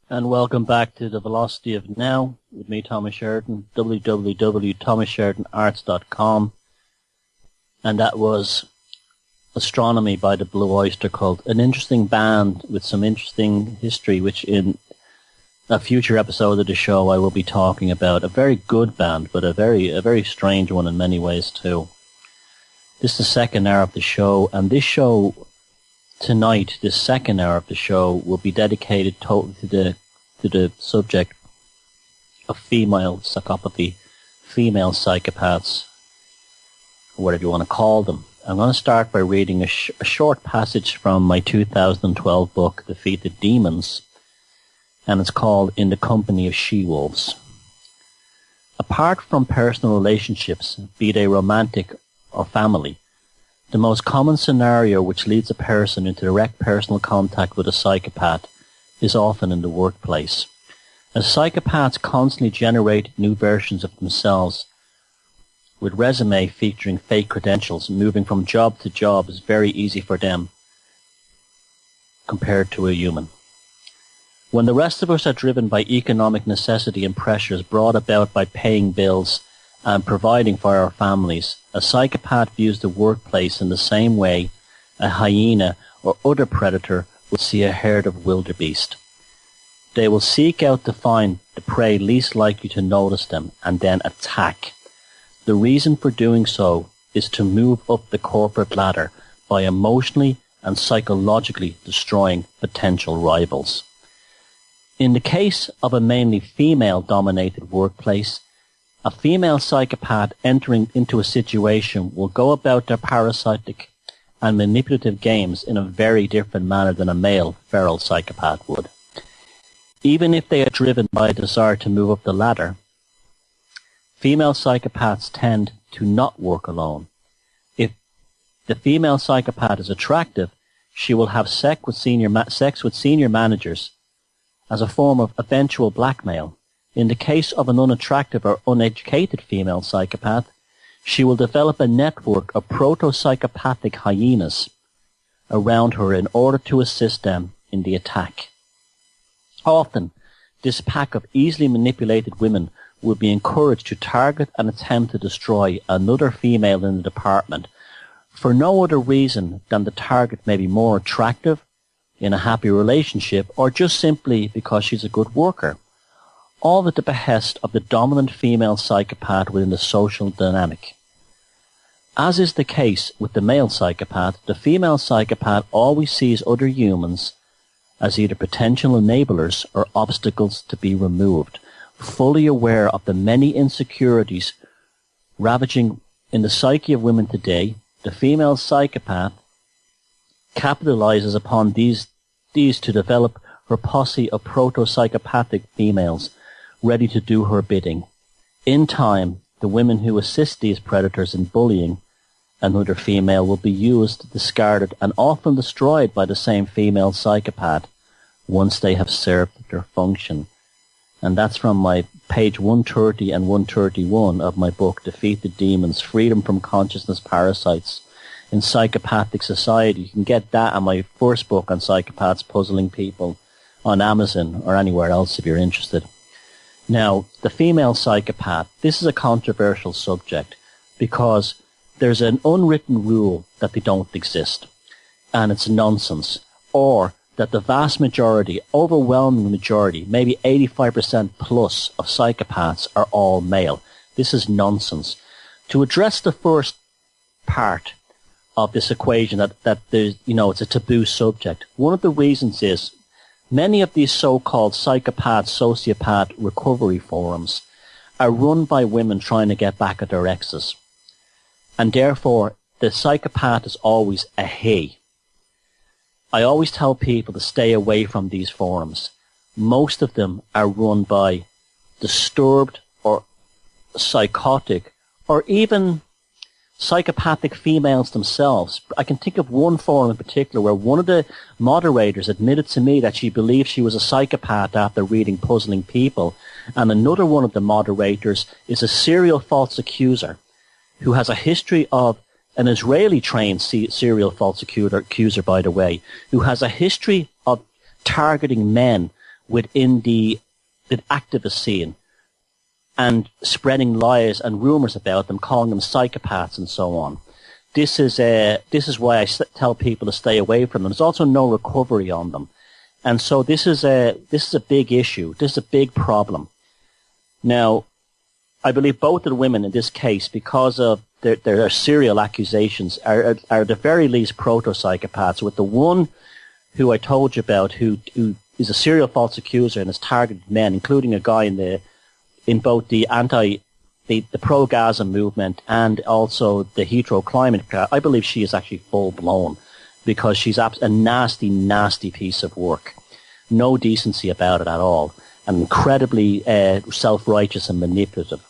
And welcome back to The Velocity of Now with me, Thomas Sheridan, www.thomassheridanarts.com. And that was Astronomy by the Blue Oyster Cult, an interesting band with some interesting history, which in a future episode of the show I will be talking about. A very good band, but a very strange one in many ways too. This is the second hour of the show, and this show tonight, this second hour of the show, will be dedicated totally to the subject of female psychopathy, female psychopaths, or whatever you want to call them. I'm going to start by reading a short passage from my 2012 book, Defeat the Demons, and it's called In the Company of She-Wolves. Apart from personal relationships, be they romantic or family, the most common scenario which leads a person into direct personal contact with a psychopath is often in the workplace. As psychopaths constantly generate new versions of themselves, with resume featuring fake credentials, moving from job to job is very easy for them compared to a human. When the rest of us are driven by economic necessity and pressures brought about by paying bills and providing for our families, a psychopath views the workplace in the same way a hyena or other predator would see a herd of wildebeest. They will seek out to find the prey least likely to notice them and then attack. The reason for doing so is to move up the corporate ladder by emotionally and psychologically destroying potential rivals. In the case of a mainly female-dominated workplace, a female psychopath entering into a situation will go about their parasitic and manipulative games in a very different manner than a male feral psychopath would. Even if they are driven by a desire to move up the ladder, female psychopaths tend to not work alone. If the female psychopath is attractive, she will have sex with senior managers as a form of eventual blackmail. In the case of an unattractive or uneducated female psychopath, she will develop a network of proto-psychopathic hyenas around her in order to assist them in the attack. Often, this pack of easily manipulated women will be encouraged to target and attempt to destroy another female in the department for no other reason than the target may be more attractive, in a happy relationship, or just simply because she's a good worker. All at the behest of the dominant female psychopath within the social dynamic. As is the case with the male psychopath, the female psychopath always sees other humans as either potential enablers or obstacles to be removed, fully aware of the many insecurities ravaging in the psyche of women today. The female psychopath capitalizes upon these to develop her posse of proto-psychopathic females ready to do her bidding. In time, the women who assist these predators in bullying another female will be used, discarded, and often destroyed by the same female psychopath once they have served their function. And that's from my page 130 and 131 of my book, Defeat the Demons, Freedom from Consciousness Parasites in Psychopathic Society. You can get that on my first book on psychopaths puzzling people on Amazon or anywhere else if you're interested. Now, the female psychopath, this is a controversial subject because there's an unwritten rule that they don't exist, and it's nonsense, or that the vast majority, overwhelming majority, maybe 85% plus of psychopaths are all male. This is nonsense. To address the first part of this equation that there's, it's a taboo subject, one of the reasons is many of these so-called psychopath, sociopath recovery forums are run by women trying to get back at their exes. And therefore, the psychopath is always a he. I always tell people to stay away from these forums. Most of them are run by disturbed or psychotic or even psychopathic females themselves. I can think of one forum in particular where one of the moderators admitted to me that she believed she was a psychopath after reading Puzzling People, and another one of the moderators is a serial false accuser who has a history of an Israeli-trained serial false accuser, by the way, who has a history of targeting men within the activist scene and spreading lies and rumors about them, calling them psychopaths and so on. This is why I tell people to stay away from them. There's also no recovery on them. And so this is a big issue. This is a big problem. Now, I believe both of the women in this case, because of their serial accusations, are at the very least proto-psychopaths, with the one who I told you about, who is a serial false accuser and has targeted men, including a guy in both the pro-Gaza movement and also the hetero-climate. I believe she is actually full-blown, because she's a nasty, nasty piece of work. No decency about it at all, and incredibly self-righteous and manipulative.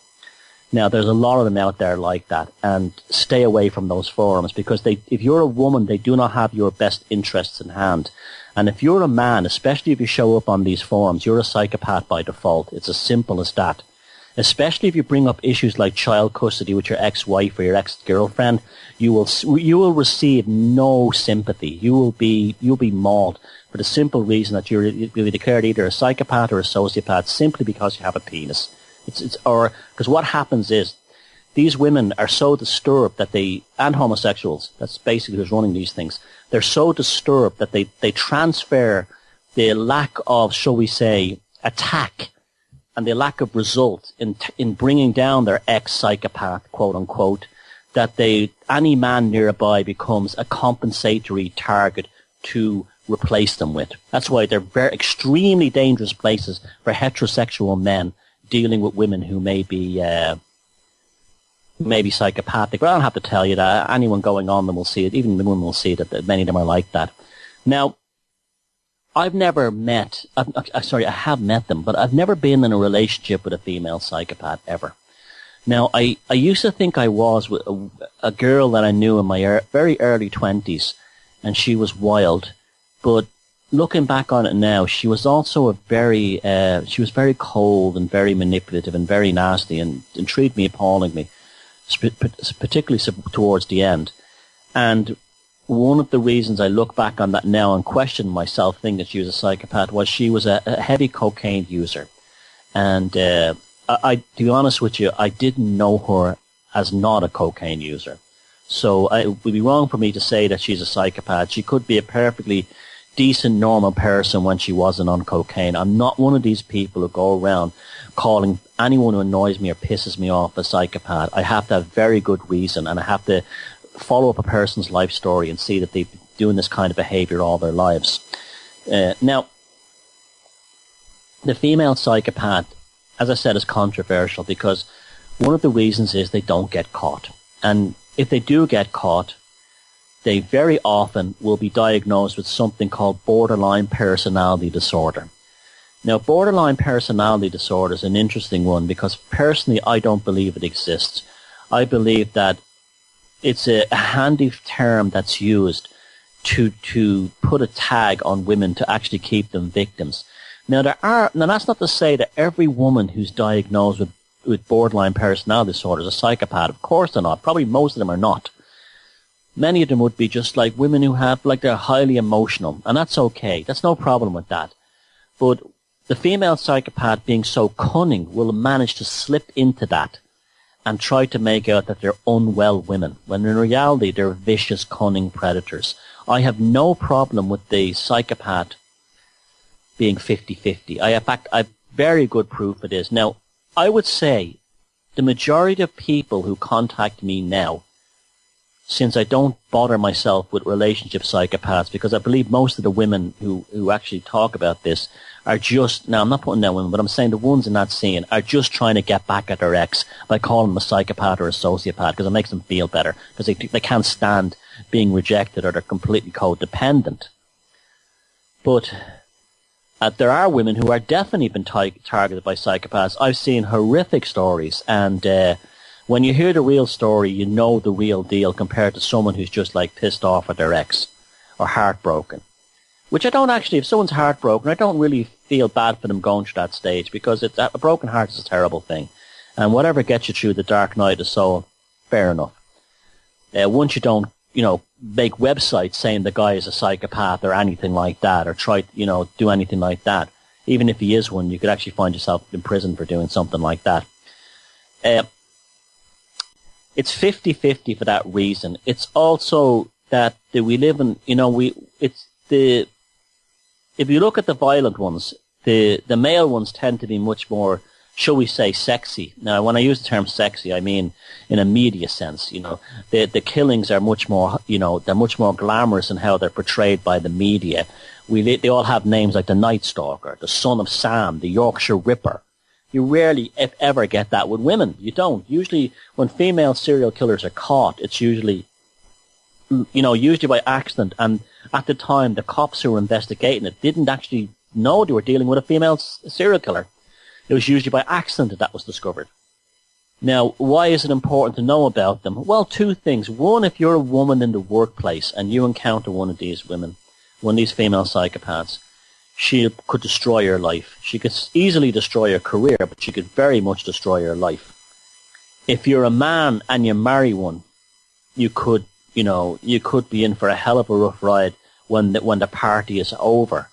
Now, there's a lot of them out there like that, and stay away from those forums, because if you're a woman, they do not have your best interests in hand. And if you're a man, especially if you show up on these forums, you're a psychopath by default. It's as simple as that. Especially if you bring up issues like child custody with your ex-wife or your ex-girlfriend, you will receive no sympathy. You'll be mauled for the simple reason that you'll be declared either a psychopath or a sociopath simply because you have a penis. Because what happens is these women are so disturbed that and homosexuals, that's basically who's running these things, they're so disturbed that they transfer the lack of, shall we say, attack and the lack of result in bringing down their ex-psychopath, quote unquote, that any man nearby becomes a compensatory target to replace them with. That's why they're very extremely dangerous places for heterosexual men dealing with women who may be psychopathic. But I don't have to tell you that. Anyone going on them will see it. Even the women will see that many of them are like that. Now, I have met them, but I've never been in a relationship with a female psychopath ever. Now, I used to think I was with a girl that I knew in my very early 20s, and she was wild. But looking back on it now, she was also very cold and very manipulative and very nasty and treated me appallingly, particularly towards the end. And one of the reasons I look back on that now and question myself thinking that she was a psychopath was she was a heavy cocaine user. And I, to be honest with you, I didn't know her as not a cocaine user. So it would be wrong for me to say that she's a psychopath. She could be a perfectly decent, normal person when she wasn't on cocaine. I'm not one of these people who go around calling anyone who annoys me or pisses me off a psychopath. I have to have very good reason, and I have to follow up a person's life story and see that they've been doing this kind of behavior all their lives. Now, the female psychopath, as I said, is controversial because one of the reasons is they don't get caught. And if they do get caught, they very often will be diagnosed with something called borderline personality disorder. Now, borderline personality disorder is an interesting one because personally I don't believe it exists. I believe that it's a handy term that's used to put a tag on women to actually keep them victims. Now, that's not to say that every woman who's diagnosed with borderline personality disorder is a psychopath. Of course they're not. Probably most of them are not. Many of them would be just like women who have, like, they're highly emotional, and that's okay. That's no problem with that. But the female psychopath, being so cunning, will manage to slip into that and try to make out that they're unwell women, when in reality they're vicious, cunning predators. I have no problem with the psychopath being 50-50. In fact, I have very good proof it is. Now, I would say the majority of people who contact me now, since I don't bother myself with relationship psychopaths, because I believe most of the women who actually talk about this are just, now I'm not putting down women, but I'm saying the ones in that scene are just trying to get back at their ex by calling them a psychopath or a sociopath because it makes them feel better, because they can't stand being rejected or they're completely codependent. But there are women who are definitely been targeted by psychopaths. I've seen horrific stories, and when you hear the real story, you know the real deal compared to someone who's just like pissed off at their ex or heartbroken. Which I don't actually, if someone's heartbroken, I don't really feel bad for them going through that stage, because a broken heart is a terrible thing. And whatever gets you through the dark night of the soul, fair enough. Once you don't, make websites saying the guy is a psychopath or anything like that, or try, do anything like that, Even if he is one, you could actually find yourself in prison for doing something like that. It's 50-50 for that reason. It's also that we live in, if you look at the violent ones, the male ones tend to be much more, shall we say, sexy. Now, when I use the term sexy, I mean in a media sense. The killings are much more, they're much more glamorous in how they're portrayed by the media. They all have names like the Night Stalker, the Son of Sam, the Yorkshire Ripper. You rarely, if ever, get that with women. You don't. Usually, when female serial killers are caught, it's usually by accident. And at the time, the cops who were investigating it didn't actually know they were dealing with a female serial killer. It was usually by accident that was discovered. Now, why is it important to know about them? Well, two things. One, if you're a woman in the workplace and you encounter one of these women, one of these female psychopaths, she could destroy your life. She could easily destroy your career, but she could very much destroy your life. If you're a man and you marry one, you could be in for a hell of a rough ride when the party is over.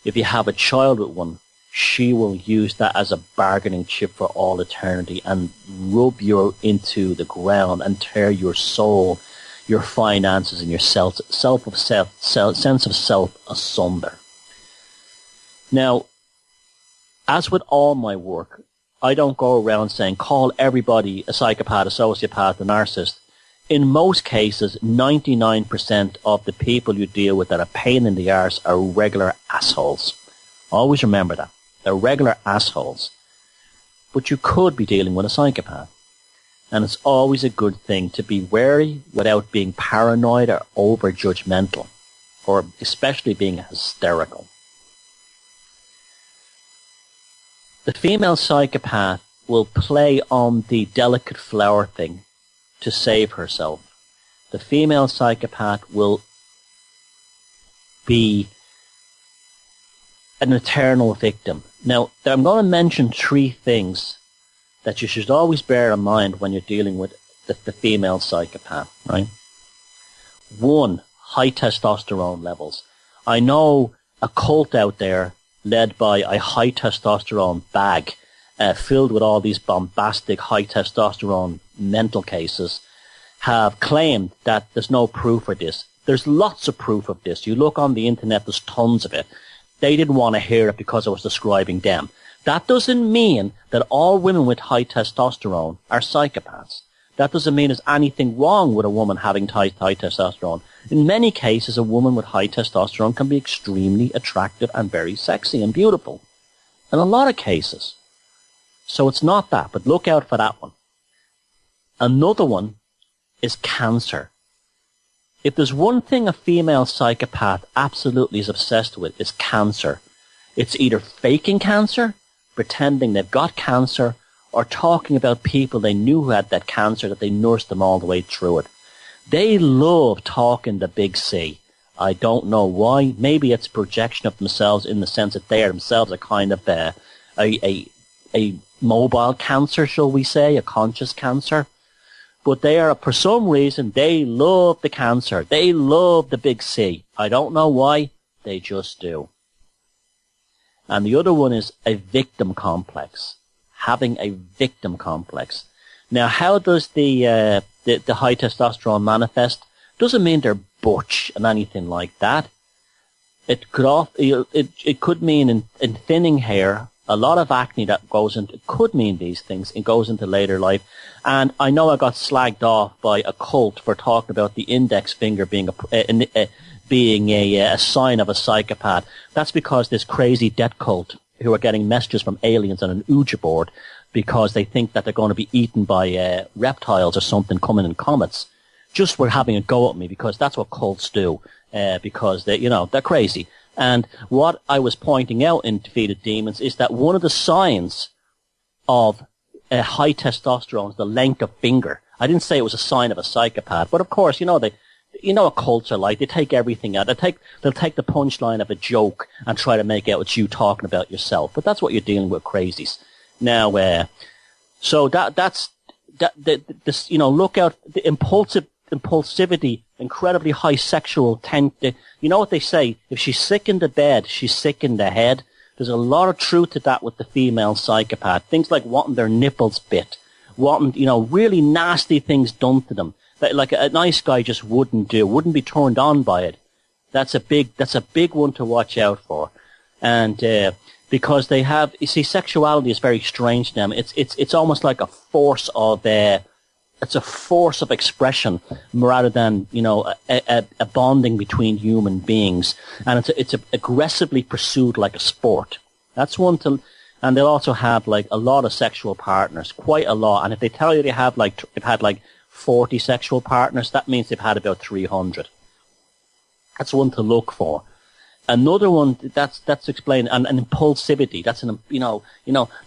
If you have a child with one, she will use that as a bargaining chip for all eternity and rub you into the ground and tear your soul, your finances, and your sense of self asunder. Now, as with all my work, I don't go around saying, call everybody a psychopath, a sociopath, a narcissist. In most cases, 99% of the people you deal with that are pain in the arse are regular assholes. Always remember that. They're regular assholes. But you could be dealing with a psychopath. And it's always a good thing to be wary without being paranoid or over-judgmental, or especially being hysterical. The female psychopath will play on the delicate flower thing to save herself. The female psychopath will be an eternal victim. Now, I'm going to mention three things that you should always bear in mind when you're dealing with the female psychopath, right? One, high testosterone levels. I know a cult out there led by a high testosterone bag filled with all these bombastic high testosterone mental cases have claimed that there's no proof for this. There's lots of proof of this. You look on the internet, there's tons of it. They didn't want to hear it because I was describing them. That doesn't mean that all women with high testosterone are psychopaths. That doesn't mean there's anything wrong with a woman having high testosterone. In many cases, a woman with high testosterone can be extremely attractive and very sexy and beautiful. In a lot of cases. So it's not that, but look out for that one. Another one is cancer. If there's one thing a female psychopath absolutely is obsessed with, it's cancer. It's either faking cancer, pretending they've got cancer, or talking about people they knew who had that cancer, that they nursed them all the way through it. They love talking the big C. I don't know why. Maybe it's projection of themselves in the sense that they are themselves a kind of a mobile cancer, shall we say, a conscious cancer. But they are, for some reason, they love the cancer. They love the big C. I don't know why. They just do. And the other one is a victim complex. Having a victim complex. Now, how does the high testosterone manifest? Doesn't mean they're butch and anything like that. It could mean in thinning hair, a lot of acne that goes into, it could mean these things. It goes into later life. And I know I got slagged off by a cult for talking about the index finger being a sign of a psychopath. That's because this crazy death cult who are getting messages from aliens on an Ouija board because they think that they're going to be eaten by reptiles or something coming in comets, just were having a go at me because that's what cults do, because they're crazy. And what I was pointing out in Defeated Demons is that one of the signs of high testosterone is the length of finger. I didn't say it was a sign of a psychopath, but of course, what cults are like. They take everything out. They'll take the punchline of a joke and try to make out it's you talking about yourself. But that's what you're dealing with, crazies. Now, so that's look out, the impulsivity, incredibly high sexual you know what they say? If she's sick in the bed, she's sick in the head. There's a lot of truth to that with the female psychopath. Things like wanting their nipples bit, wanting, really nasty things done to them that like a nice guy just wouldn't do, wouldn't be turned on by it. That's a big one to watch out for. And, because they have, you see, sexuality is very strange to them. It's almost like a force of, it's a force of expression rather than, a bonding between human beings. And it's aggressively pursued like a sport. That's one to, and they'll also have like a lot of sexual partners, quite a lot. And if they tell you they've had like 40 sexual partners, that means they've had about 300. That's one to look for. Another one that's explained, and impulsivity. That's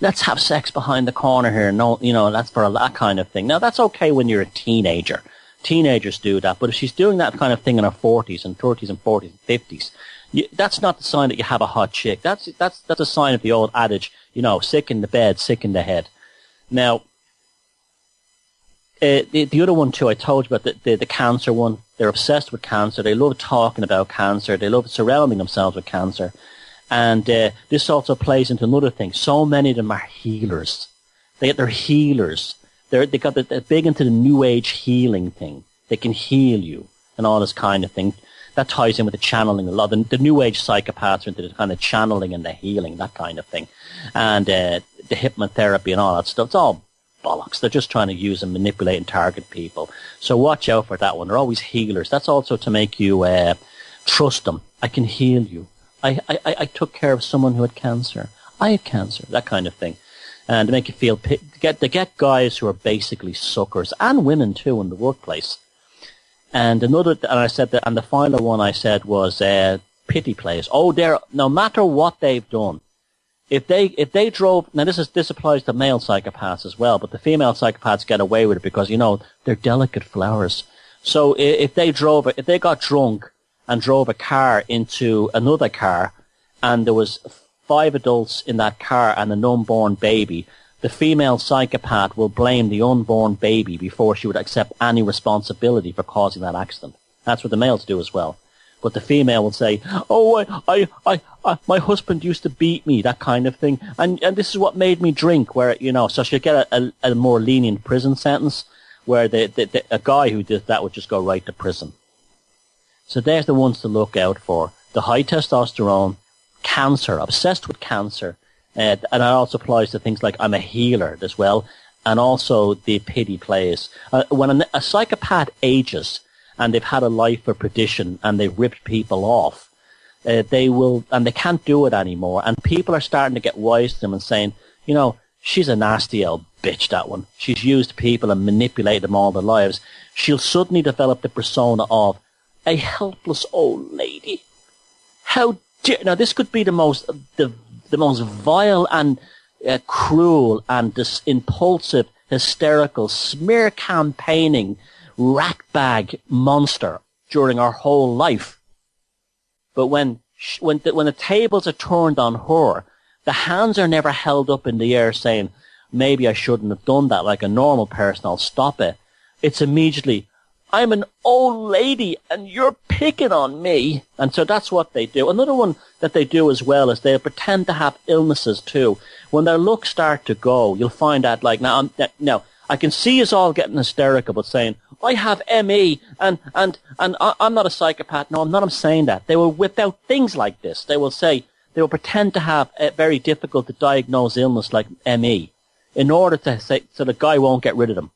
let's have sex behind the corner here. No, that's for that kind of thing. Now that's okay when you're a teenager. Teenagers do that, but if she's doing that kind of thing in her 40s and 30s and 40s and 50s, that's not the sign that you have a hot chick. That's a sign of the old adage, sick in the bed, sick in the head. Now, the other one too, I told you about the cancer one. They're obsessed with cancer. They love talking about cancer. They love surrounding themselves with cancer. And this also plays into another thing. So many of them are healers. They're healers. They're big into the New Age healing thing. They can heal you and all this kind of thing. That ties in with the channeling a lot. The New Age psychopaths are into the kind of channeling and the healing, that kind of thing. And the hypnotherapy and all that stuff. It's all bollocks. They're just trying to use and manipulate and target people. So watch out for that one. They're always healers. That's also to make you trust them. I can heal you. I took care of someone who had cancer. I had cancer. That kind of thing. And to make you feel they get guys who are basically suckers, and women too, in the workplace. And I said that, and the final one I said was pity plays. Oh, no matter what they've done, if they drove, now this applies to male psychopaths as well, but the female psychopaths get away with it because, they're delicate flowers. So if they got drunk and drove a car into another car and there was 5 adults in that car and an unborn baby, the female psychopath will blame the unborn baby before she would accept any responsibility for causing that accident. That's what the males do as well. But the female will say, "Oh, my husband used to beat me," that kind of thing, and this is what made me drink. Where so she'll get a more lenient prison sentence, where a guy who did that would just go right to prison. So there's the ones to look out for: the high testosterone, cancer, obsessed with cancer, and that also applies to things like I'm a healer as well, and also the pity plays. When a psychopath ages and they've had a life of perdition and they've ripped people off, they can't do it anymore. And people are starting to get wise to them and saying, she's a nasty old bitch, that one. She's used people and manipulated them all their lives. She'll suddenly develop the persona of a helpless old lady. How dare, now this could be the most vile and cruel and impulsive, hysterical, smear campaigning ratbag monster during our whole life. But when the tables are turned on her, the hands are never held up in the air saying, maybe I shouldn't have done that like a normal person, I'll stop it. It's immediately, I'm an old lady and you're picking on me. And so that's what they do. Another one that they do as well is they pretend to have illnesses too. When their looks start to go, you'll find that now I can see us all getting hysterical but saying, I have ME and I'm not a psychopath. No, I'm saying that. They will whip out things like this. They will say, they will pretend to have a very difficult to diagnose illness like ME in order to say, so the guy won't get rid of them.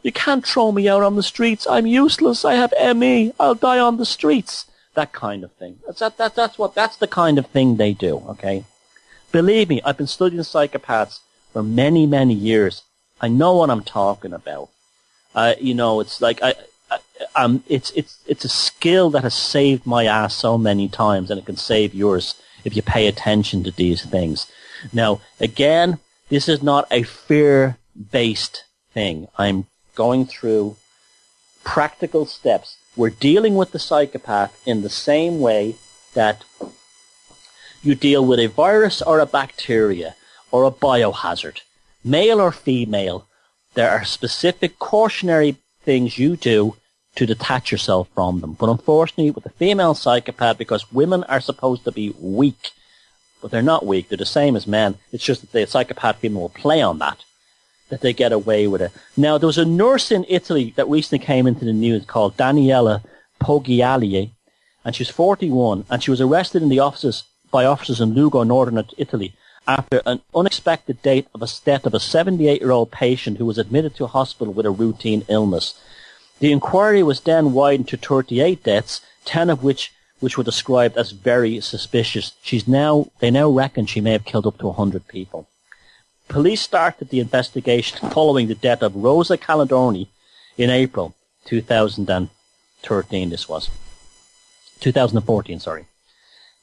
You can't throw me out on the streets. I'm useless. I have ME. I'll die on the streets. That kind of thing. That's the kind of thing they do. Okay. Believe me, I've been studying psychopaths for many, many years. I know what I'm talking about. It's like it's a skill that has saved my ass so many times, and it can save yours if you pay attention to these things. Now, again, this is not a fear-based thing. I'm going through practical steps. We're dealing with the psychopath in the same way that you deal with a virus or a bacteria or a biohazard. Male or female, there are specific cautionary things you do to detach yourself from them. But unfortunately, with the female psychopath, because women are supposed to be weak, But they're not weak. They're the same as men. It's just that the psychopath female will play on that they get away with it. Now, there was a nurse in Italy that recently came into the news called Daniela Poggiali, and she was 41, and she was arrested in by officers in Lugo, northern Italy, after an unexpected death of a 78-year-old patient who was admitted to a hospital with a routine illness. The inquiry was then widened to 38 deaths, 10 of which were described as very suspicious. They now reckon she may have killed up to 100 people. Police started the investigation following the death of Rosa Caledoni in April 2013. 2014, sorry.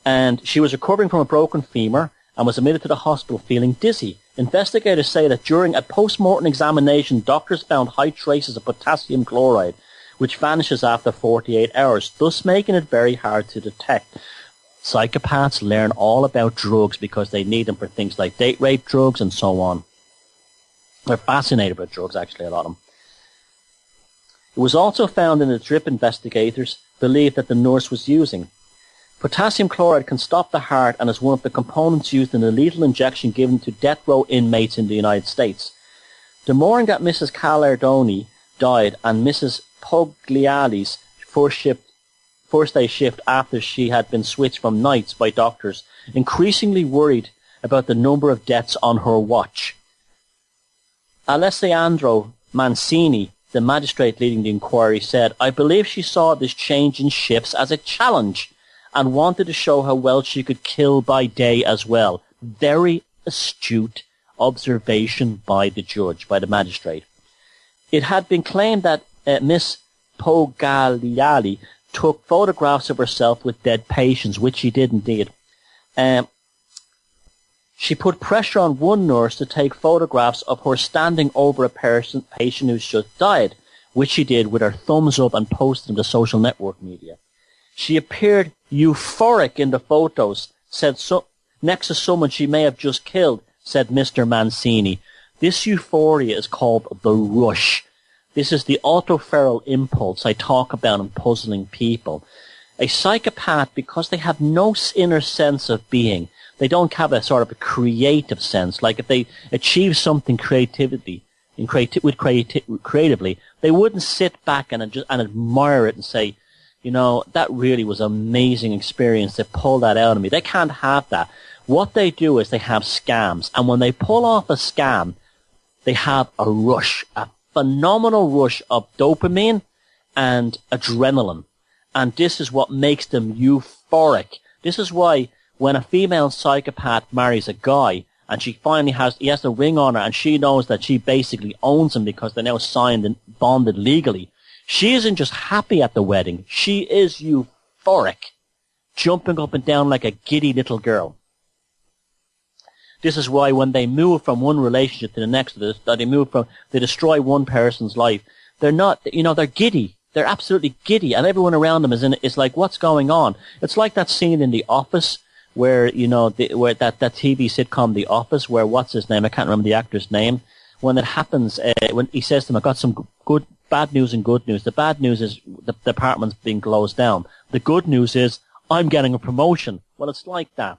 And she was recovering from a broken femur and was admitted to the hospital feeling dizzy. Investigators say that during a post-mortem examination, doctors found high traces of potassium chloride, which vanishes after 48 hours, thus making it very hard to detect. Psychopaths learn all about drugs because they need them for things like date rape drugs and so on. They're fascinated with drugs, actually, a lot of them. It was also found in the drip investigators believed that the nurse was using. Potassium chloride can stop the heart and is one of the components used in a lethal injection given to death row inmates in the United States. The morning that Mrs. Calardoni died and Mrs. Pogliali's first day shift after she had been switched from nights by doctors, increasingly worried about the number of deaths on her watch. Alessandro Mancini, the magistrate leading the inquiry, said, "I believe she saw this change in shifts as a challenge and wanted to show how well she could kill by day as well." Very astute observation by the judge, by the magistrate. It had been claimed that Miss Pogliali took photographs of herself with dead patients, which she did indeed. She put pressure on one nurse to take photographs of her standing over a patient who just died, which she did with her thumbs up and posted them to social network media. She appeared euphoric in the photos, next to someone she may have just killed, said Mr. Mancini. This euphoria is called the rush. This is the autoferal impulse I talk about in puzzling people. A psychopath, because they have no inner sense of being, they don't have a sort of a creative sense. Like if they achieve something creatively, they wouldn't sit back and admire it and say, you know, that really was an amazing experience to pull that out of me. They can't have that. What they do is they have scams. And when they pull off a scam, they have a rush, a phenomenal rush of dopamine and adrenaline. And this is what makes them euphoric. This is why when a female psychopath marries a guy and he has the ring on her and she knows that she basically owns him because they're now signed and bonded legally, she isn't just happy at the wedding. She is euphoric, jumping up and down like a giddy little girl. This is why when they move from one relationship to the next, they destroy one person's life, they're giddy. They're absolutely giddy, and everyone around them is like, what's going on? It's like that scene in The Office where, where that TV sitcom The Office, where what's his name? I can't remember the actor's name. When it happens, when he says to him, "I got some bad news and good news." The bad news is the department's being closed down. The good news is I'm getting a promotion. Well, it's like that.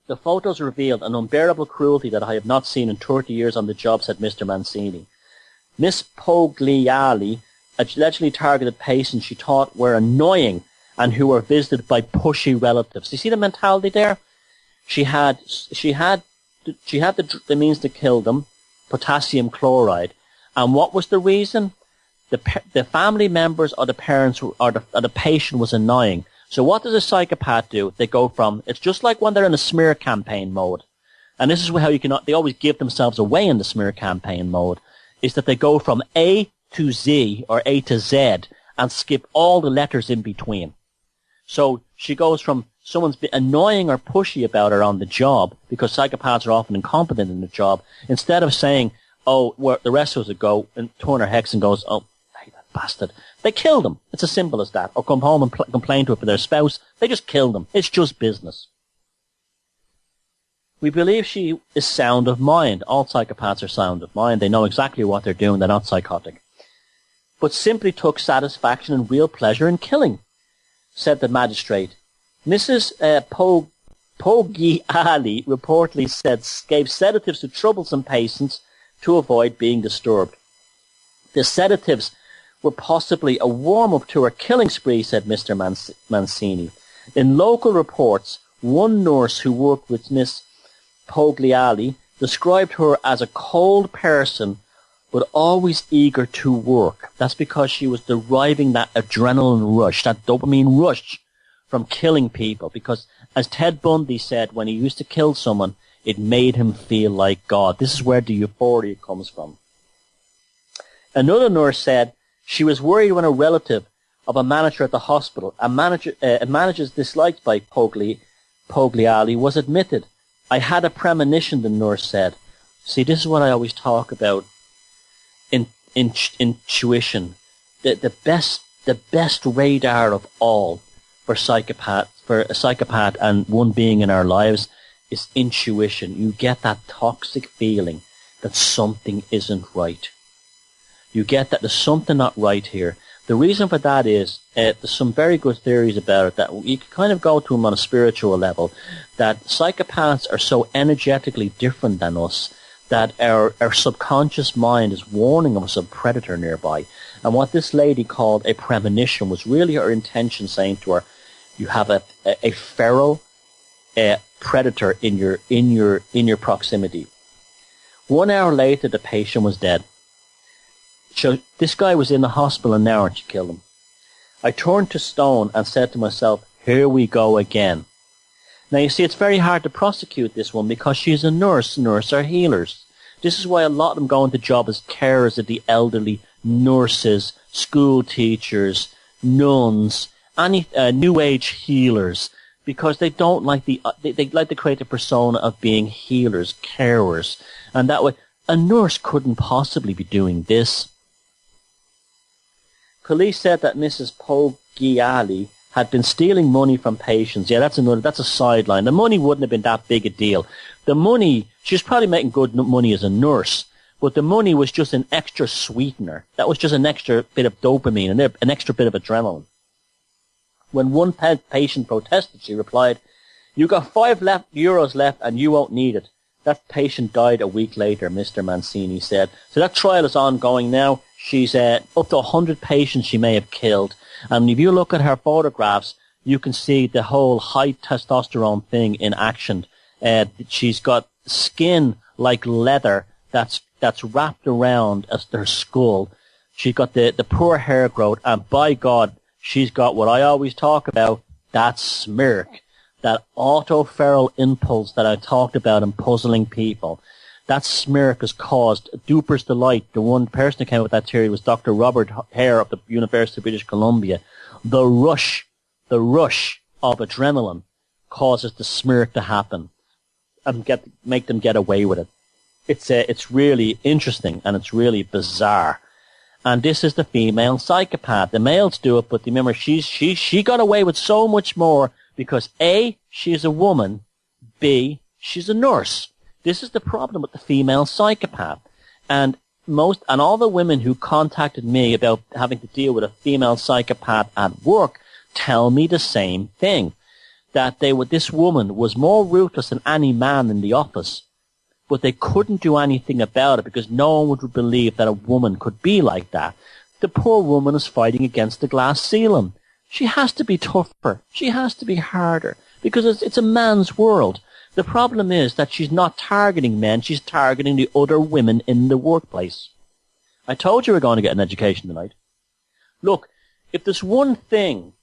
The photos revealed an unbearable cruelty that I have not seen in 30 years on the job, said Mr. Mancini. Miss Pogliali allegedly targeted patients she thought were annoying and who were visited by pushy relatives. You see the mentality there? She had the means to kill them, potassium chloride. And what was the reason? The family members or the parents or the patient was annoying. So what does a psychopath do? They go from, it's just like when they're in a smear campaign mode. And this is how they always give themselves away in the smear campaign mode, is that they go from A to Z or A to Z and skip all the letters in between. So she goes from someone's been annoying or pushy about her on the job, because psychopaths are often incompetent in the job, instead of saying, oh, where the rest of us would go and turn her hex and goes, oh, hey, that bastard. They kill them. It's as simple as that. Or come home and complain to it for their spouse. They just kill them. It's just business. We believe she is sound of mind. All psychopaths are sound of mind. They know exactly what they're doing. They're not psychotic. But simply took satisfaction and real pleasure in killing, said the magistrate. Mrs. Poggiali reportedly gave sedatives to troublesome patients to avoid being disturbed. The sedatives were possibly a warm-up to her killing spree, said Mr. Mancini. In local reports, one nurse who worked with Miss Poggiali described her as a cold person but always eager to work. That's because she was deriving that adrenaline rush, that dopamine rush from killing people. Because as Ted Bundy said, when he used to kill someone, it made him feel like God. This is where the euphoria comes from. Another nurse said she was worried when a relative of a manager at the hospital, a manager's disliked by Poggiali, was admitted. I had a premonition, the nurse said. See, this is what I always talk about. Intuition. The best radar of all for a psychopath and one being in our lives is intuition. You get that toxic feeling that something isn't right. You get that there's something not right here. The reason for that is there's some very good theories about it that you can kind of go to them on a spiritual level, that psychopaths are so energetically different than us that our subconscious mind is warning us of a predator nearby. And what this lady called a premonition was really her intention, saying to her, you have a feral predator in your proximity. 1 hour later, the patient was dead. So this guy was in the hospital an hour and she killed him. I turned to stone and said to myself, here we go again. Now you see, it's very hard to prosecute this one because she's a nurse. Nurses are healers. This is why a lot of them go into job as carers of the elderly, nurses, school teachers, nuns, any new age healers, because they don't like they like to create a persona of being healers, carers, and that way a nurse couldn't possibly be doing this. Police said that Mrs. Poggiali had been stealing money from patients. Yeah, that's a sideline. The money wouldn't have been that big a deal. The money, she was probably making good money as a nurse, but the money was just an extra sweetener. That was just an extra bit of dopamine and an extra bit of adrenaline. When one patient protested, she replied, you got €5 left and you won't need it. That patient died a week later, Mr. Mancini said. So that trial is ongoing now. She's up to 100 patients she may have killed. And if you look at her photographs, you can see the whole high testosterone thing in action. She's got skin like leather that's wrapped around as her skull. She's got the poor hair growth, and by God, she's got what I always talk about, that smirk, that autoferal impulse that I talked about in puzzling people. That smirk has caused Duper's Delight. The one person who came up with that theory was Dr. Robert Hare of the University of British Columbia. The rush of adrenaline causes the smirk to happen and make them get away with it. It's really interesting and it's really bizarre. And this is the female psychopath. The males do it, but remember, she got away with so much more because A, she's a woman, B, she's a nurse. This is the problem with the female psychopath. And all the women who contacted me about having to deal with a female psychopath at work tell me the same thing. That this woman was more ruthless than any man in the office, but they couldn't do anything about it because no one would believe that a woman could be like that. The poor woman is fighting against the glass ceiling. She has to be tougher. She has to be harder because it's a man's world. The problem is that she's not targeting men, she's targeting the other women in the workplace. I told you we're going to get an education tonight. Look, if there's one thing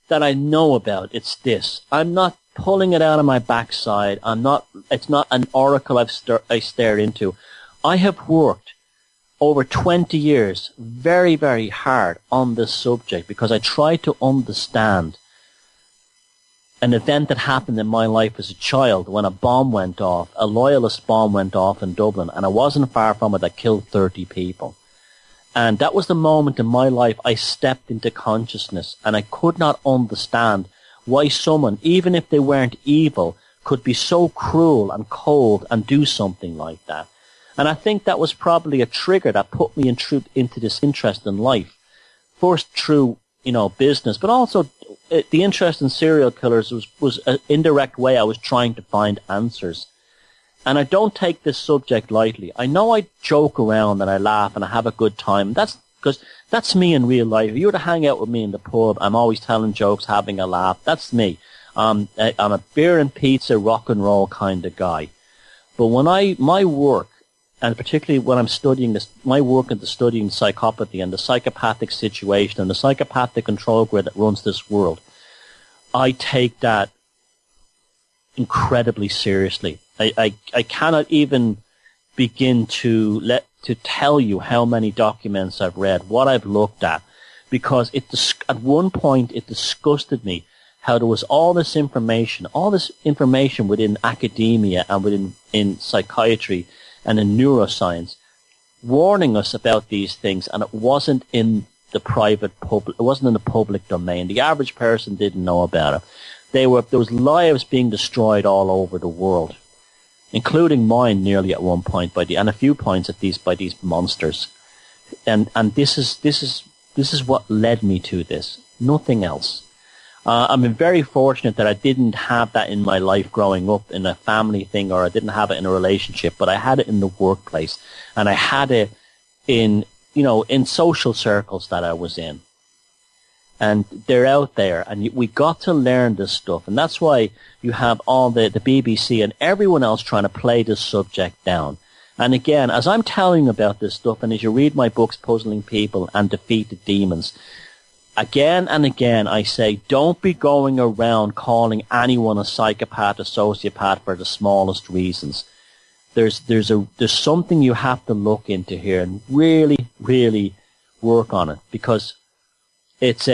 that I know about, it's this. I'm not pulling it out of my backside. It's not an oracle I stared into. I have worked over 20 years very, very hard on this subject because I tried to understand an event that happened in my life as a child when a bomb went off, a loyalist bomb went off in Dublin, and I wasn't far from it that killed 30 people. And that was the moment in my life I stepped into consciousness, and I could not understand why someone, even if they weren't evil, could be so cruel and cold and do something like that. And I think that was probably a trigger that put me into this interest in life. First through, business, but also the interest in serial killers was an indirect way I was trying to find answers. And I don't take this subject lightly. I know I joke around and I laugh and I have a good time. That's because that's me in real life. If you were to hang out with me in the pub, I'm always telling jokes, having a laugh. That's me. I'm a beer and pizza, rock and roll kind of guy. But when my work, and particularly when I'm studying this, my work into studying psychopathy and the psychopathic situation and the psychopathic control grid that runs this world, I take that incredibly seriously. I cannot even begin to tell you how many documents I've read, what I've looked at, because at one point it disgusted me how there was all this information within academia and in psychiatry and in neuroscience warning us about these things, and it wasn't in the public domain. The average person didn't know about it. There was lives being destroyed all over the world, including mine nearly at one point and a few points at least by these monsters. And this is what led me to this. Nothing else. I'm very fortunate that I didn't have that in my life growing up in a family thing, or I didn't have it in a relationship, but I had it in the workplace, and I had it in social circles that I was in. And they're out there, and we got to learn this stuff, and that's why you have all the BBC and everyone else trying to play this subject down. And again, as I'm telling about this stuff, and as you read my books, Puzzling People and Defeated Demons, again and again I say, don't be going around calling anyone a psychopath, a sociopath for the smallest reasons. There's something you have to look into here and really, really work on it, because it's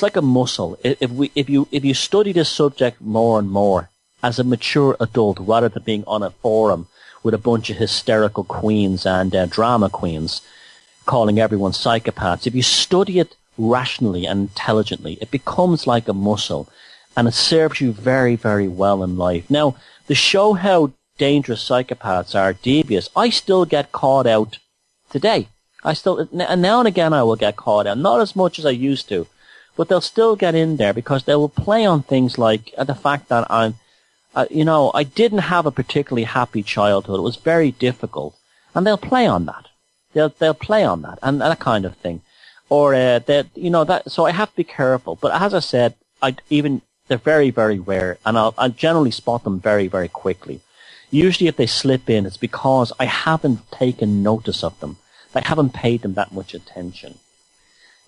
like a muscle. If you study this subject more and more as a mature adult, rather than being on a forum with a bunch of hysterical queens and drama queens calling everyone psychopaths, if you study it rationally and intelligently, it becomes like a muscle, and it serves you very, very well in life. Now, to show how dangerous psychopaths are, devious, I still get caught out today. And now and again I will get caught out, not as much as I used to, but they'll still get in there because they will play on things like the fact that I didn't have a particularly happy childhood. It was very difficult, and they'll play on that. They'll play on that and that kind of thing, or that. So I have to be careful. But as I said, they're very, very rare, and I generally spot them very, very quickly. Usually, if they slip in, it's because I haven't taken notice of them. I haven't paid them that much attention.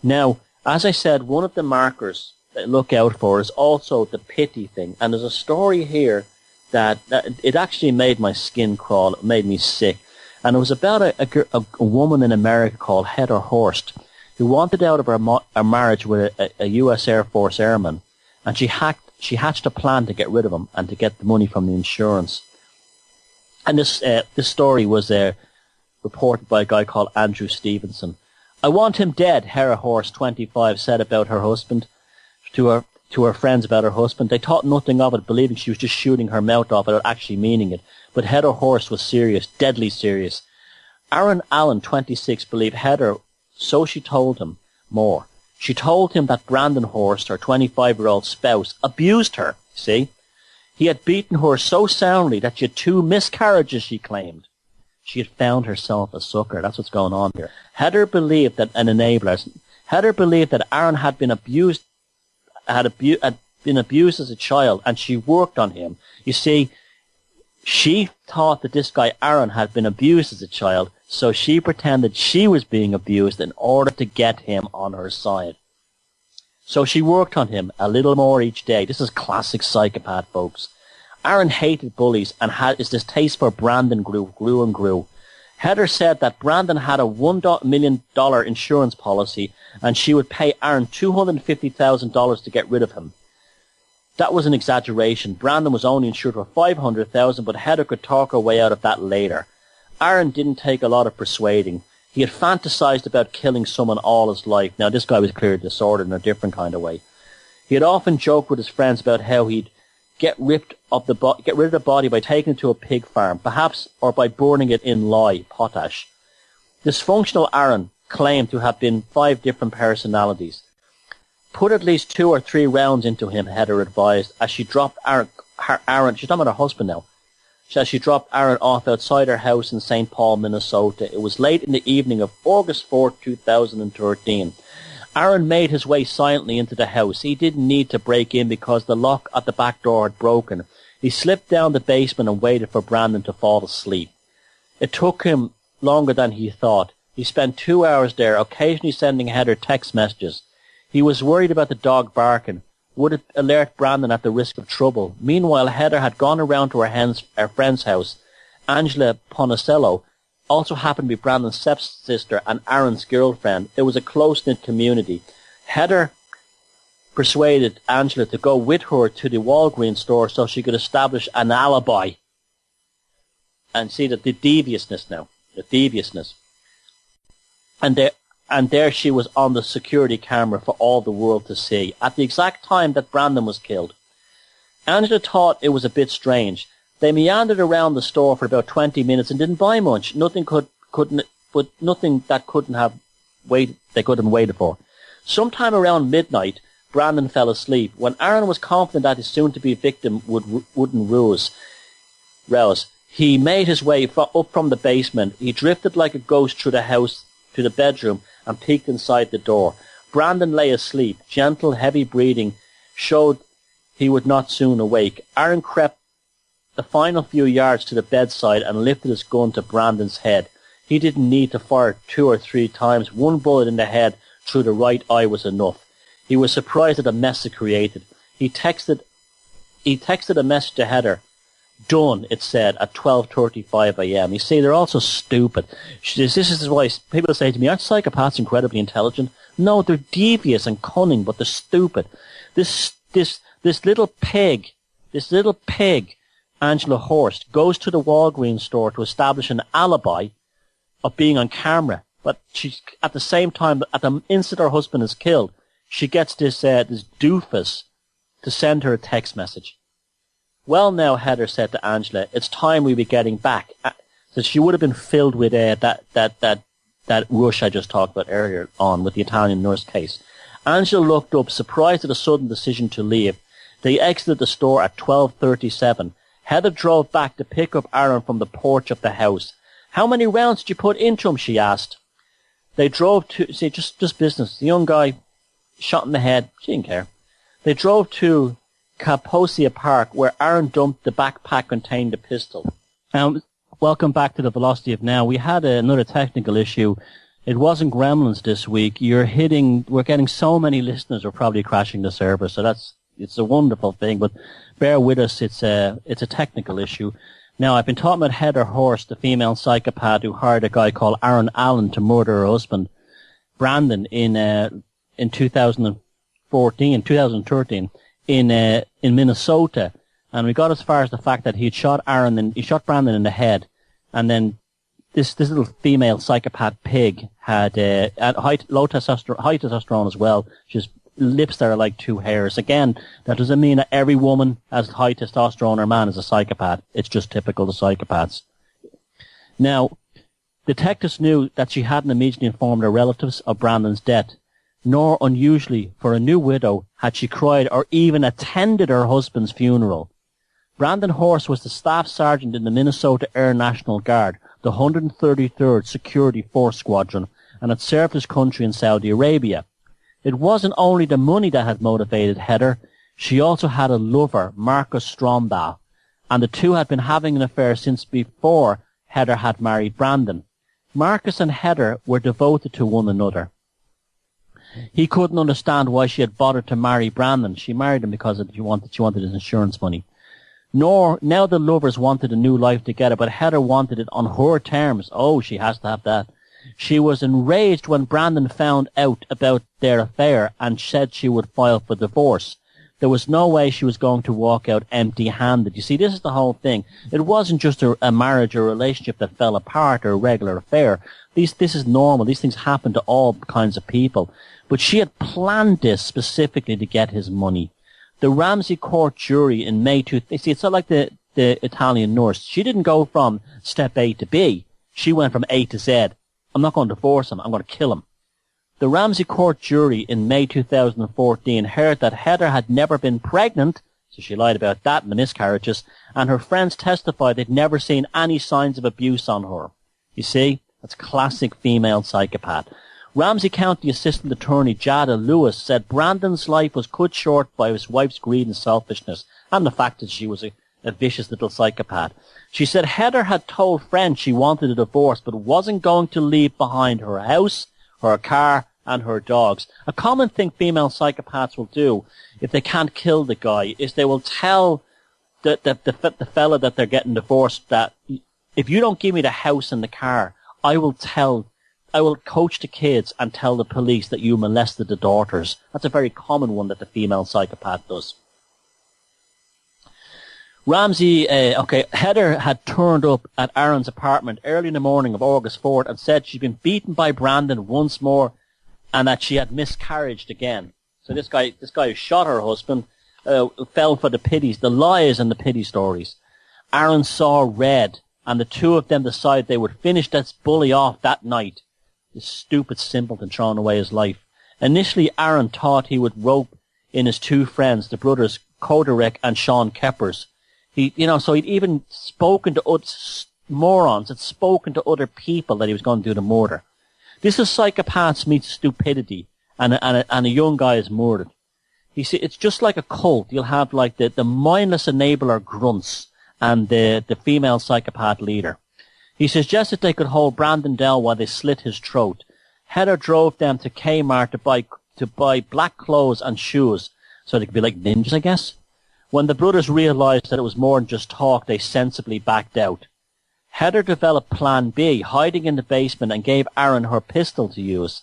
Now, as I said, one of the markers that I look out for is also the pity thing. And there's a story here that it actually made my skin crawl. It made me sick. And it was about a woman in America called Heather Horst, who wanted out of her marriage with a U.S. Air Force airman. And she hatched a plan to get rid of him and to get the money from the insurance. And this story was reported by a guy called Andrew Stevenson. "I want him dead," Heather Horst, 25, said about her husband to her friends about her husband. They thought nothing of it, believing she was just shooting her mouth off without actually meaning it. But Heather Horst was serious, deadly serious. Aaron Allen, 26, believed Heather, so she told him more. She told him that Brandon Horst, her 25-year-old spouse, abused her, see? He had beaten her so soundly that she had 2 miscarriages, she claimed. She had found herself a sucker. That's what's going on here. Heather believed that an enabler. Heather believed that Aaron had been abused as a child, and she worked on him. You see, she thought that this guy Aaron had been abused as a child, so she pretended she was being abused in order to get him on her side. So she worked on him a little more each day. This is classic psychopath, folks. Aaron hated bullies, and his distaste for Brandon grew and grew. Heather said that Brandon had a $1 million insurance policy, and she would pay Aaron $250,000 to get rid of him. That was an exaggeration. Brandon was only insured for $500,000, but Heather could talk her way out of that later. Aaron didn't take a lot of persuading. He had fantasized about killing someone all his life. Now, this guy was clearly disordered in a different kind of way. He had often joked with his friends about how he'd get rid of the body by taking it to a pig farm, perhaps, or by burning it in lye, potash. Dysfunctional Aaron claimed to have been 5 different personalities. Put at least 2 or 3 rounds into him, Heather advised, as she dropped Aaron, she's talking about her husband now, as she dropped Aaron off outside her house in St. Paul, Minnesota. It was late in the evening of August 4th, 2013. Aaron made his way silently into the house. He didn't need to break in because the lock at the back door had broken. He slipped down the basement and waited for Brandon to fall asleep. It took him longer than he thought. He spent 2 hours there, occasionally sending Heather text messages. He was worried about the dog barking. Would it alert Brandon at the risk of trouble? Meanwhile, Heather had gone around to her friend's house. Angela Ponicello also happened to be Brandon's stepsister and Aaron's girlfriend. It was a close-knit community. Heather persuaded Angela to go with her to the Walgreens store so she could establish an alibi. And see the deviousness now. The deviousness. And there she was on the security camera for all the world to see, at the exact time that Brandon was killed. Angela thought it was a bit strange. They meandered around the store for about 20 minutes and didn't buy much. Nothing that couldn't have waited for. Sometime around midnight, Brandon fell asleep. When Aaron was confident that his soon-to-be victim wouldn't rouse, he made his way up from the basement. He drifted like a ghost through the house to the bedroom and peeked inside the door. Brandon lay asleep. Gentle, heavy breathing showed he would not soon awake. Aaron crept the final few yards to the bedside and lifted his gun to Brandon's head. He didn't need to fire 2 or 3 times. 1 bullet in the head through the right eye was enough. He was surprised at the mess it created. He texted a message to Heather. Done, it said, at 12:35 a.m. You see, they're also stupid. This is why people say to me, aren't psychopaths incredibly intelligent? No, they're devious and cunning, but they're stupid. This little pig, Angela Horst, goes to the Walgreens store to establish an alibi of being on camera. But she, at the same time, at the instant her husband is killed, she gets this doofus to send her a text message. Well, now, Heather said to Angela, it's time we be getting back. So she would have been filled with that rush I just talked about earlier on with the Italian nurse case. Angela looked up, surprised at a sudden decision to leave. They exited the store at 12:37. Heather drove back to pick up Aaron from the porch of the house. How many rounds did you put into him, she asked. They drove to, see, just business. The young guy shot in the head. She didn't care. They drove to Kaposia Park, where Aaron dumped the backpack containing the pistol. Welcome back to the Velocity of Now. We had another technical issue. It wasn't Gremlins this week. We're getting so many listeners, we're probably crashing the server, so it's a wonderful thing, but bear with us, it's a technical issue. Now, I've been talking about Heather Horst, the female psychopath who hired a guy called Aaron Allen to murder her husband, Brandon, in 2013, in Minnesota. And we got as far as the fact that he shot Brandon in the head, and then this little female psychopath pig had high testosterone as well. She's lips that are like 2 hairs. Again, that doesn't mean that every woman has high testosterone or man is a psychopath. It's just typical of psychopaths. Now, detectives knew that she hadn't immediately informed her relatives of Brandon's death, nor unusually for a new widow had she cried or even attended her husband's funeral. Brandon Horst was the staff sergeant in the Minnesota Air National Guard, the 133rd Security Force Squadron, and had served his country in Saudi Arabia. It wasn't only the money that had motivated Heather. She also had a lover, Marcus Strombaugh, and the two had been having an affair since before Heather had married Brandon. Marcus and Heather were devoted to one another. He couldn't understand why she had bothered to marry Brandon. She married him because she wanted his insurance money. Now the lovers wanted a new life together, but Heather wanted it on her terms. Oh, she has to have that. She was enraged when Brandon found out about their affair and said she would file for divorce. There was no way she was going to walk out empty-handed. You see, this is the whole thing. It wasn't just a marriage or a relationship that fell apart or a regular affair. This is normal. These things happen to all kinds of people. But she had planned this specifically to get his money. The Ramsey Court jury in May 2000, see, it's not like the Italian nurse. She didn't go from step A to B. She went from A to Z. I'm not going to divorce him. I'm going to kill him. The Ramsey Court jury in May 2014 heard that Heather had never been pregnant, so she lied about that and the miscarriages, and her friends testified they'd never seen any signs of abuse on her. You see, that's classic female psychopath. Ramsey County Assistant Attorney Jada Lewis said Brandon's life was cut short by his wife's greed and selfishness, and the fact that she was a vicious little psychopath. She said Heather had told friends she wanted a divorce, but wasn't going to leave behind her house, her car, and her dogs. A common thing female psychopaths will do if they can't kill the guy is they will tell the fella that they're getting divorced that if you don't give me the house and the car, I will coach the kids and tell the police that you molested the daughters. That's a very common one that the female psychopath does. Heather had turned up at Aaron's apartment early in the morning of August 4th and said she'd been beaten by Brandon once more and that she had miscarried again. So this guy who shot her husband fell for the lies and the pity stories. Aaron saw red, and the two of them decided they would finish this bully off that night. This stupid simpleton throwing away his life. Initially, Aaron thought he would rope in his two friends, the brothers Koderick and Sean Keppers. He'd even spoken to morons, had spoken to other people that he was going to do the murder. This is psychopaths meets stupidity, and a young guy is murdered. You see, it's just like a cult. You'll have like the mindless enabler grunts and the female psychopath leader. He suggested they could hold Brandon down while they slit his throat. Heather drove them to Kmart to buy black clothes and shoes, so they could be like ninjas, I guess. When the brothers realized that it was more than just talk, they sensibly backed out. Heather developed Plan B, hiding in the basement, and gave Aaron her pistol to use.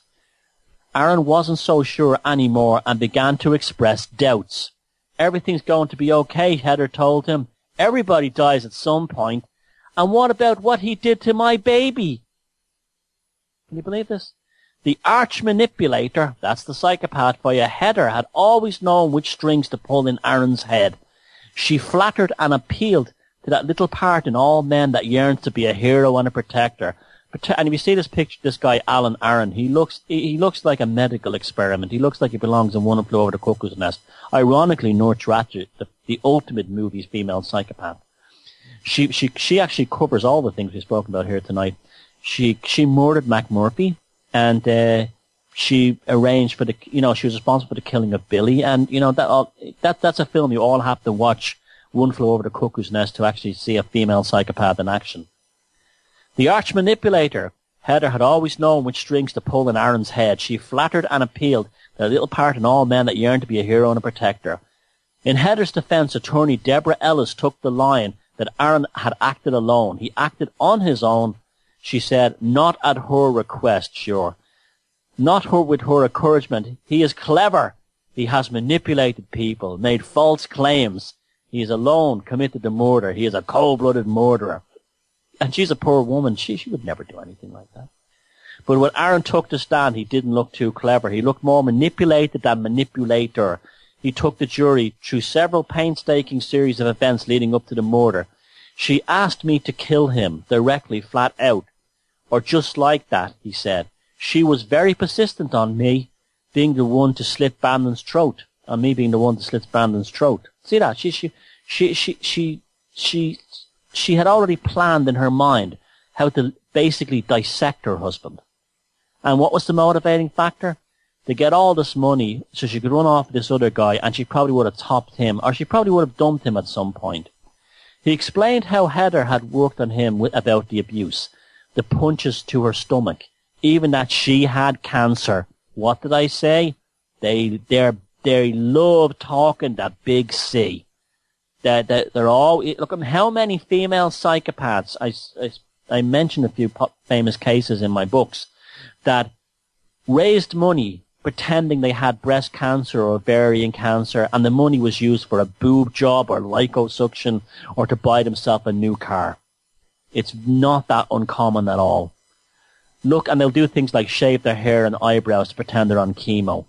Aaron wasn't so sure anymore and began to express doubts. Everything's going to be okay, Heather told him. Everybody dies at some point. And what about what he did to my baby? Can you believe this? The arch manipulator, that's the psychopath for you, Heather, had always known which strings to pull in Aaron's head. She flattered and appealed to that little part in all men that yearns to be a hero and a protector. And if you see this picture, this guy, Alan Aaron, he looks like a medical experiment. He looks like he belongs in One and Flew Over the Cuckoo's Nest. Ironically, North Ratchet, the ultimate movie's female psychopath. She actually covers all the things we've spoken about here tonight. She murdered McMurphy, and she arranged for she was responsible for the killing of Billy, and that's a film you all have to watch, One Flew Over the Cuckoo's Nest, to actually see a female psychopath in action. The arch manipulator, Heather, had always known which strings to pull in Aaron's head. She flattered and appealed to a little part in all men that yearned to be a hero and a protector. In Heather's defense, attorney Deborah Ellis took the line that Aaron had acted alone. He acted on his own, she said, not at her request, sure. Not with her encouragement. He is clever. He has manipulated people, made false claims. He is alone, committed the murder. He is a cold-blooded murderer. And she's a poor woman. She would never do anything like that. But when Aaron took the stand, he didn't look too clever. He looked more manipulated than manipulator. He took the jury through several painstaking series of events leading up to the murder. She asked me to kill him directly, flat out. Or just like that, he said. She was very persistent on me being the one to slit Brandon's throat. On me being the one to slit Brandon's throat. See that? She had already planned in her mind how to basically dissect her husband. And what was the motivating factor? To get all this money so she could run off with this other guy, and she probably would have topped him, or she probably would have dumped him at some point. He explained how Heather had worked on him about the abuse, the punches to her stomach, even that she had cancer. What did I say? They love talking that big C. They're all, look at how many female psychopaths, I mentioned a few famous cases in my books, that raised money pretending they had breast cancer or ovarian cancer, and the money was used for a boob job or liposuction or to buy themselves a new car. It's not that uncommon at all. Look, and they'll do things like shave their hair and eyebrows to pretend they're on chemo.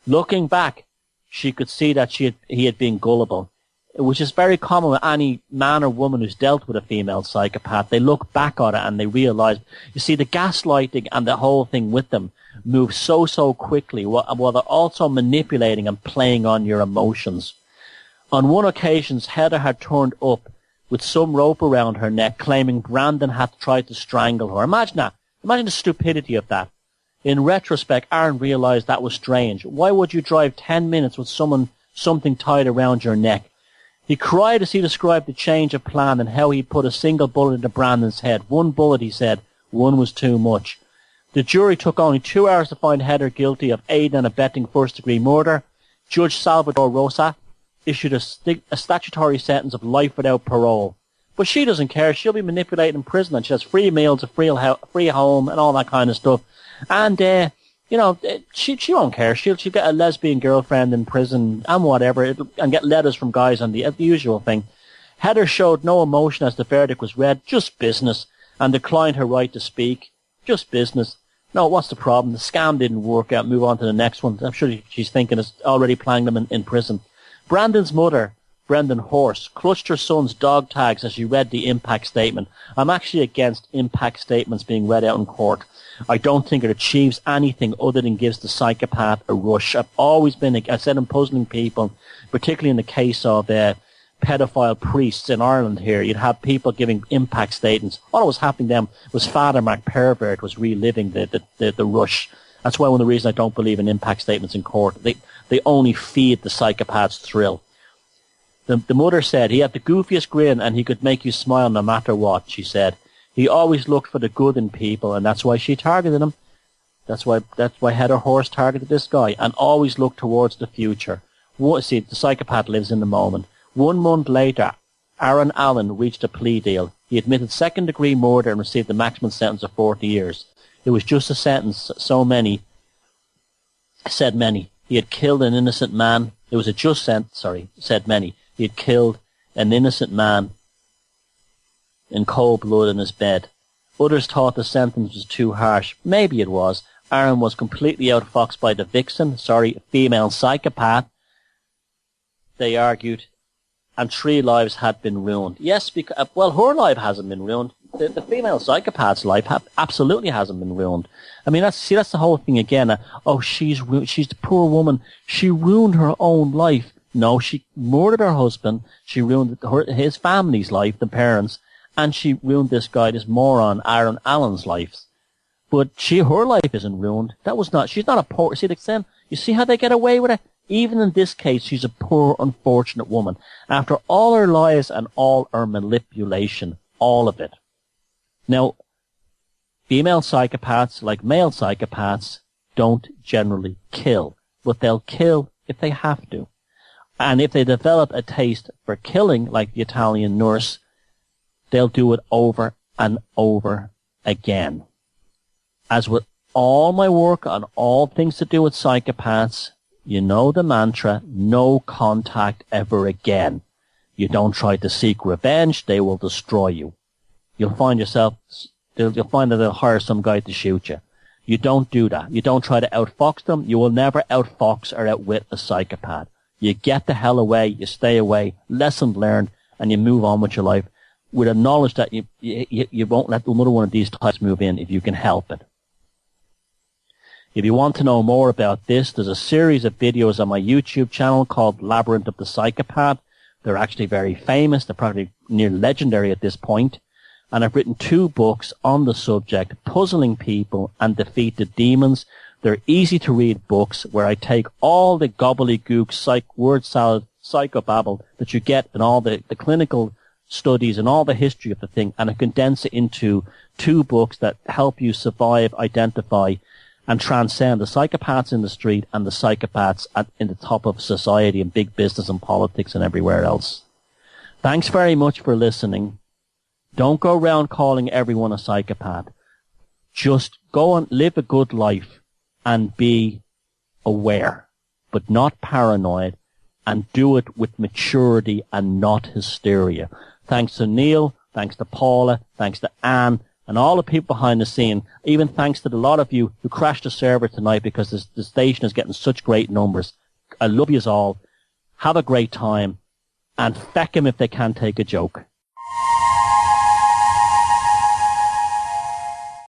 Looking back, she could see that he had been gullible. which is very common with any man or woman who's dealt with a female psychopath. They look back on it and they realize, you see, the gaslighting and the whole thing with them moves so quickly while they're also manipulating and playing on your emotions. On one occasion, Heather had turned up with some rope around her neck, claiming Brandon had tried to strangle her. Imagine that. Imagine the stupidity of that. In retrospect, Aaron realized that was strange. Why would you drive 10 minutes with something tied around your neck? He cried as he described the change of plan and how he put a single bullet into Brandon's head. One bullet, he said. One was too much. The jury took only 2 hours to find Heather guilty of aiding and abetting first-degree murder. Judge Salvador Rosa issued a statutory sentence of life without parole. But she doesn't care. She'll be manipulated in prison, and she has free meals, a free home, and all that kind of stuff. And, she won't care. She'll get a lesbian girlfriend in prison and whatever, and get letters from guys on the usual thing. Heather showed no emotion as the verdict was read, just business, and declined her right to speak. Just business. No, what's the problem? The scam didn't work out. Move on to the next one. I'm sure she's thinking it's already planning them in prison. Brandon's mother, Brendan Horse, clutched her son's dog tags as she read the impact statement. I'm actually against impact statements being read out in court. I don't think it achieves anything other than gives the psychopath a rush. I've always been, I said, in puzzling people, particularly in the case of pedophile priests in Ireland here. You'd have people giving impact statements. All that was happening to them was Father Mark Pervert was reliving the rush. That's why one of the reasons I don't believe in impact statements in court. They only feed the psychopath's thrill. The mother said, he had the goofiest grin and he could make you smile no matter what, she said. He always looked for the good in people, and that's why she targeted him. That's why Heather Horse targeted this guy, and always looked towards the future. See, the psychopath lives in the moment. 1 month later, Aaron Allen reached a plea deal. He admitted second-degree murder and received the maximum sentence of 40 years. It was just a sentence, said many. He had killed an innocent man. It was a just sentence, said many. He had killed an innocent man in cold blood in his bed. Others thought the sentence was too harsh. Maybe it was. Aaron was completely outfoxed by the vixen, female psychopath, they argued, and 3 lives had been ruined. Yes, because, her life hasn't been ruined. The female psychopath's life absolutely hasn't been ruined. I mean, that's the whole thing again. She's the poor woman. She ruined her own life. No, she murdered her husband. She ruined his family's life, the parents. And she ruined this moron, Aaron Allen's life. But her life isn't ruined. She's not a poor, see the extent, you see how they get away with it? Even in this case, she's a poor, unfortunate woman. After all her lies and all her manipulation, all of it. Now, female psychopaths, like male psychopaths, don't generally kill. But they'll kill if they have to. And if they develop a taste for killing, like the Italian nurse, they'll do it over and over again. As with all my work on all things to do with psychopaths, you know the mantra, no contact ever again. You don't try to seek revenge, they will destroy you. You'll find that they'll hire some guy to shoot you. You don't do that. You don't try to outfox them. You will never outfox or outwit a psychopath. You get the hell away, you stay away, lesson learned, and you move on with your life with a knowledge that you won't let another one of these types move in if you can help it. If you want to know more about this, there's a series of videos on my YouTube channel called Labyrinth of the Psychopath. They're actually very famous. They're probably near legendary at this point. And I've written 2 books on the subject, Puzzling People and Defeat the Demons. They're easy to read books where I take all the gobbledygook, word salad, psychobabble that you get in all the clinical studies and all the history of the thing, and I condense it into 2 books that help you survive, identify, and transcend the psychopaths in the street and the psychopaths in the top of society and big business and politics and everywhere else. Thanks very much for listening. Don't go around calling everyone a psychopath. Just go and live a good life and be aware, but not paranoid, and do it with maturity and not hysteria. Thanks to Neil, thanks to Paula, thanks to Anne, and all the people behind the scene. Even thanks to a lot of you who crashed the server tonight because the station is getting such great numbers. I love yous all. Have a great time. and feck 'em if they can't take a joke.